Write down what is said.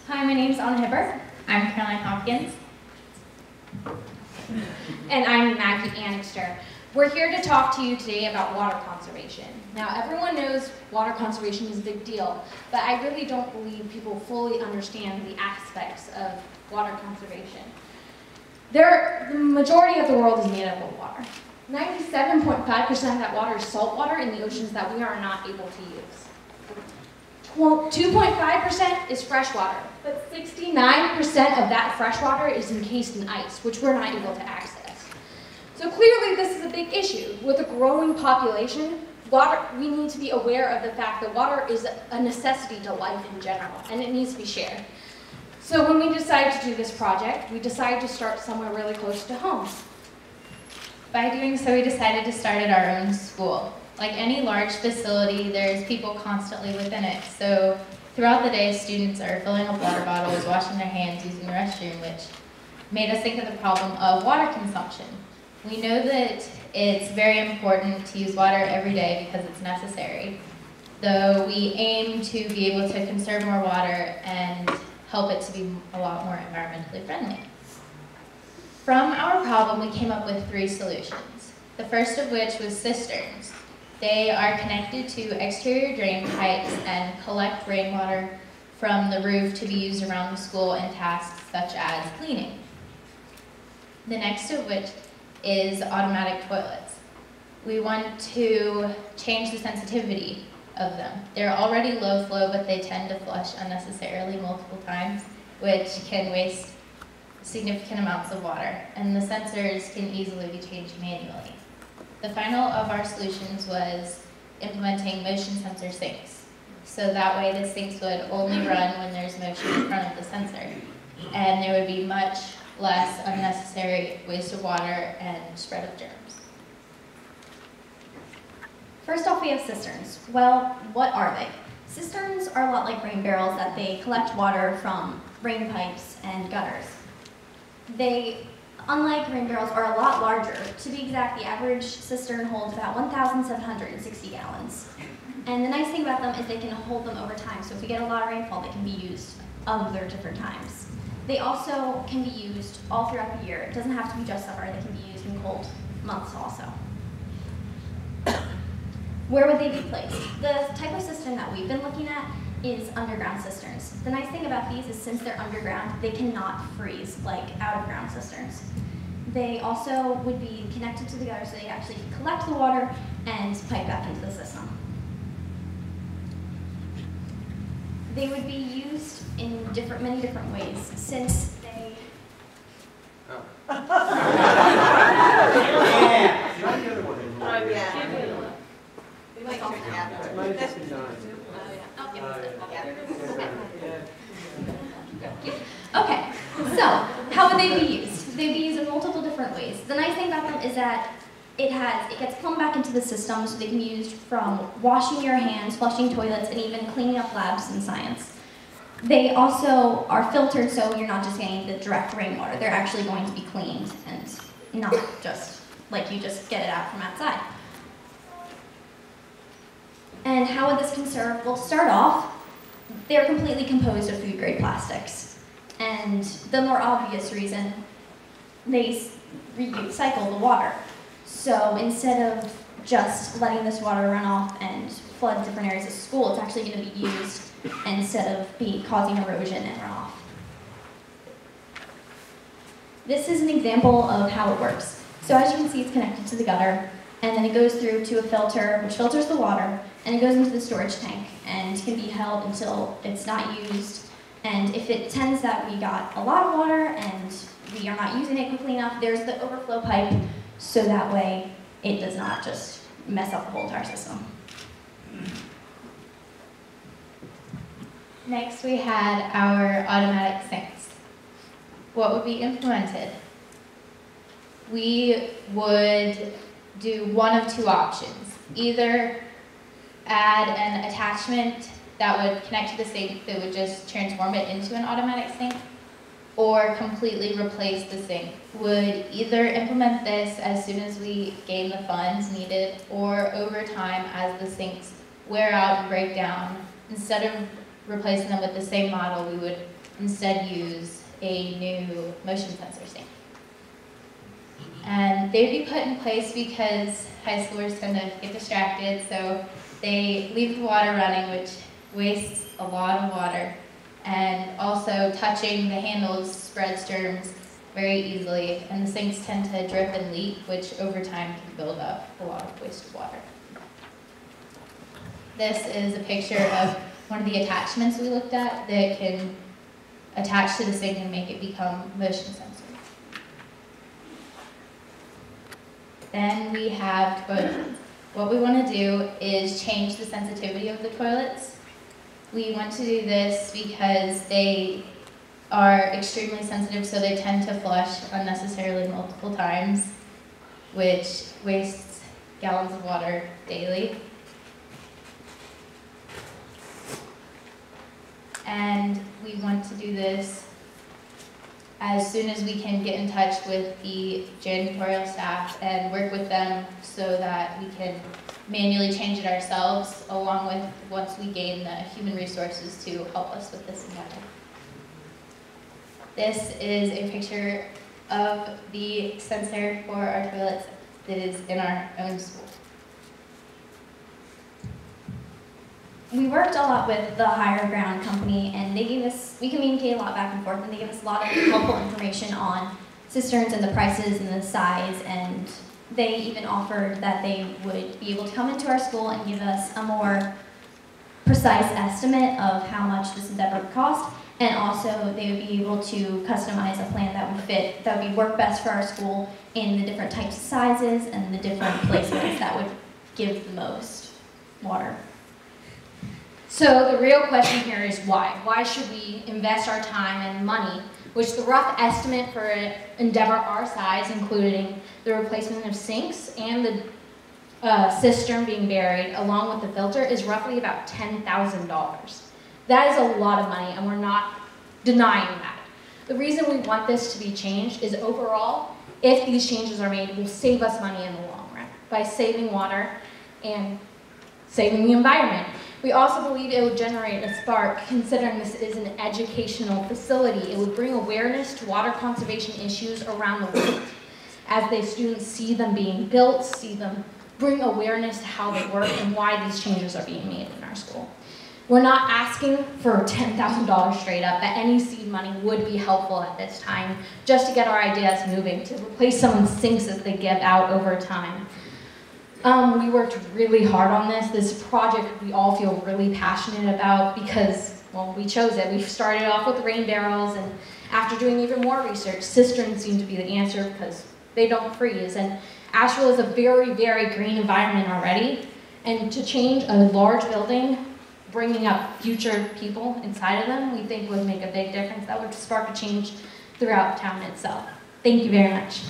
Hi, my name is Hibbert. I'm Hopkins. And I'm Maggie Anixter. We're here to talk to you today about water conservation. Now, everyone knows water conservation is a big deal, but I really don't believe people fully understand the aspects of water conservation. The majority of the world is made up of water. 97.5% of that water is salt water in the oceans that we are not able to use. 2.5% is fresh water, but 69% of that fresh water is encased in ice, which we're not able to access. So clearly this is a big issue. With a growing population, we need to be aware of the fact that water is a necessity to life in general, and it needs to be shared. So when we decided to do this project, we decided to start somewhere really close to home. By doing so, we decided to start at our own school. Like any large facility, there's people constantly within it. So throughout the day, students are filling up water bottles, washing their hands, using the restroom, which made us think of the problem of water consumption. We know that it's very important to use water every day because it's necessary, though we aim to be able to conserve more water and help it to be a lot more environmentally friendly. From our problem, we came up with 3 solutions. The first of which was cisterns. They are connected to exterior drain pipes and collect rainwater from the roof to be used around the school in tasks such as cleaning. The next of which is automatic toilets. We want to change the sensitivity of them. They're already low flow, but they tend to flush unnecessarily multiple times, which can waste significant amounts of water, and the sensors can easily be changed manually. The final of our solutions was implementing motion sensor sinks. So that way the sinks would only run when there's motion in front of the sensor, and there would be much less unnecessary waste of water and spread of germs. First off, we have cisterns. Well, what are they? Cisterns are a lot like rain barrels that they collect water from drain pipes and gutters. They, unlike rain barrels, are a lot larger. To be exact, the average cistern holds about 1,760 gallons. And the nice thing about them is they can hold them over time, so if we get a lot of rainfall, they can be used other different times. They also can be used all throughout the year. It doesn't have to be just summer, they can be used in cold months also. Where would they be placed? The type of cistern that we've been looking at is underground cisterns. The nice thing about these is since they're underground, they cannot freeze like out-of-ground cisterns. They also would be connected to the gutter so they actually collect the water and pipe back into the system. They would be used in many different ways since they... Oh. Okay, so how would they be used? They'd be used in multiple different ways. The nice thing about them is that it gets plumbed back into the system so they can be used from washing your hands, flushing toilets, and even cleaning up labs in science. They also are filtered so you're not just getting the direct rainwater. They're actually going to be cleaned and not just like you just get it out from outside. And how would this conserve? Well, to start off, they're completely composed of food-grade plastics. And the more obvious reason, they recycle the water. So instead of just letting this water run off and flood different areas of school, it's actually going to be used instead of causing erosion and runoff. This is an example of how it works. So as you can see, it's connected to the gutter, and then it goes through to a filter, which filters the water, and it goes into the storage tank, and can be held until it's not used. And if it tends that we got a lot of water and we are not using it quickly enough, there's the overflow pipe, so that way it does not just mess up the whole entire system. Next, we had our automatic sinks. What would be implemented? We would do one of 2 options. Either add an attachment that would connect to the sink that would just transform it into an automatic sink, or completely replace the sink. Would either implement this as soon as we gain the funds needed, or over time as the sinks wear out and break down. Instead of replacing them with the same model, we would instead use a new motion sensor sink. And they'd be put in place because high schoolers tend to get distracted, so they leave the water running, which wastes a lot of water. And also touching the handles spreads germs very easily, and the sinks tend to drip and leak, which over time can build up a lot of wasted water. This is a picture of one of the attachments we looked at that can attach to the sink and make it become motion sensor. Then we have toilets. What we want to do is change the sensitivity of the toilets. We want to do this because they are extremely sensitive, so they tend to flush unnecessarily multiple times, which wastes gallons of water daily. And we want to do this as soon as we can get in touch with the janitorial staff and work with them so that we can manually change it ourselves, along with once we gain the human resources to help us with this endeavor. This is a picture of the sensor for our toilets that is in our own school. We worked a lot with the Higher Ground company, and they gave us, we communicated a lot back and forth, and they gave us a lot of helpful information on cisterns and the prices and the size, and they even offered that they would be able to come into our school and give us a more precise estimate of how much this endeavor would cost, and also they would be able to customize a plan that would fit, that would work best for our school in the different types of sizes and the different placements that would give the most water. So the real question here is why? Why should we invest our time and money, which the rough estimate for an endeavor our size, including the replacement of sinks and the cistern being buried along with the filter, is roughly about $10,000. That is a lot of money, and we're not denying that. The reason we want this to be changed is overall, if these changes are made, it will save us money in the long run by saving water and saving the environment. We also believe it would generate a spark, considering this is an educational facility. It would bring awareness to water conservation issues around the world. As the students see them being built, see them bring awareness to how they work and why these changes are being made in our school. We're not asking for $10,000 straight up, but any seed money would be helpful at this time, just to get our ideas moving, to replace some of the sinks as they give out over time. We worked really hard on this. This project we all feel really passionate about because, well, we chose it. We started off with rain barrels, and after doing even more research, cisterns seem to be the answer because they don't freeze. And Asheville is a very, very green environment already. And to change a large building, bringing up future people inside of them, we think would make a big difference. That would spark a change throughout town itself. Thank you very much.